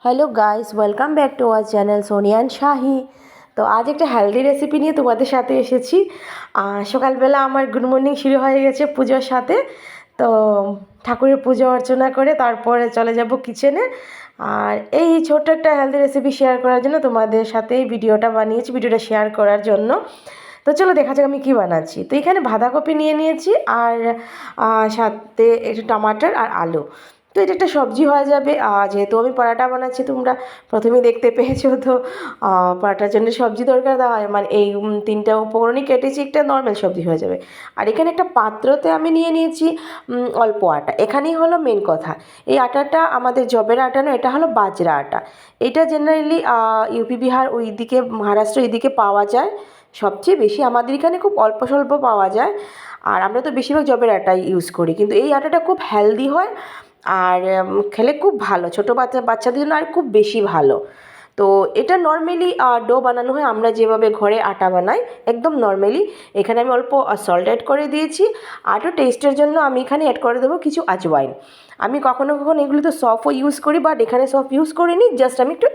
Hello guys, welcome back to our channel সোনিয়ান শাহি। তো আজ একটা হেলদি রেসিপি নিয়ে তোমাদের সাথে এসেছি। সকালবেলা আমার গুড মর্নিং শুরু হয়ে গেছে পুজোর সাথে। তো ঠাকুরের পুজো অর্চনা করে তারপরে চলে যাব কিচেনে। আর এই ছোট্ট একটা হেলদি রেসিপি শেয়ার করার জন্য তোমাদের সাথে এই ভিডিওটা বানিয়েছি, ভিডিওটা শেয়ার করার জন্য। তো চলো দেখা যাক আমি কী বানাচ্ছি। তো এখানে বাঁধাকপি নিয়ে নিয়েছি আর সাথে একটু টমাটার আর আলু। তো এটা একটা সবজি হয়ে যাবে। যেহেতু আমি পরাটা বানাচ্ছি, তোমরা প্রথমেই দেখতে পেয়েছো। তো পরাটার জন্য সবজি দরকার, হয় মানে এই তিনটা উপকরণই কেটেছি, একটা নর্মাল সবজি হয়ে যাবে। আর এখানে একটা পাত্রতে আমি নিয়ে নিয়েছি অল্প আটা। এখানেই হলো মেন কথা, এই আটাটা আমাদের জবের আটা নয়, এটা হলো বাজরা আটা। এটা জেনারেলি ইউপি বিহার ওই দিকে, মহারাষ্ট্র এই দিকে পাওয়া যায় সবচেয়ে বেশি। আমাদের এখানে খুব অল্প স্বল্প পাওয়া যায়, আর আমরা তো বেশিরভাগ জবের আটাই ইউজ করি। কিন্তু এই আটাটা খুব হেলদি হয় আর খেলে খুব ভালো, ছোটো বাচ্চাদের জন্য আর খুব বেশি ভালো। তো এটা নর্মালি ডো বানানো হয় আমরা যেভাবে ঘরে আটা বানাই, একদম নর্মালি। এখানে আমি অল্প সল্ট অ্যাড করে দিয়েছি। আরও টেস্টের জন্য আমি এখানে অ্যাড করে দেবো কিছু আজওয়াইন। আমি কখনো কখনো এগুলো তো সফও ইউজ করি, বাট এখানে সফ ইউজ করিনি, জাস্ট আমি একটু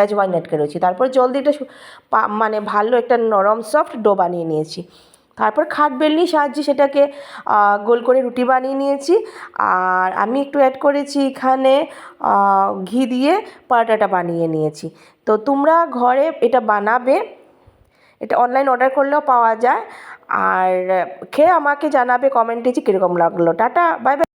আজওয়াইন অ্যাড করেছি। তারপর জল দিয়ে এটা মানে ভালো একটা নরম সফট ডো বানিয়ে নিয়েছি। তারপর খাট বেলনির সাহায্যে সেটাকে গোল করে রুটি বানিয়ে নিয়েছি। আর আমি একটু অ্যাড করেছি এখানে ঘি দিয়ে পরোটাটা বানিয়ে নিয়েছি। তো তোমরা ঘরে এটা বানাবে, এটা অনলাইন অর্ডার করলেও পাওয়া যায়। আর খেয়ে আমাকে জানাবে কমেন্টে যে কীরকম লাগলো। Tata, bye bye.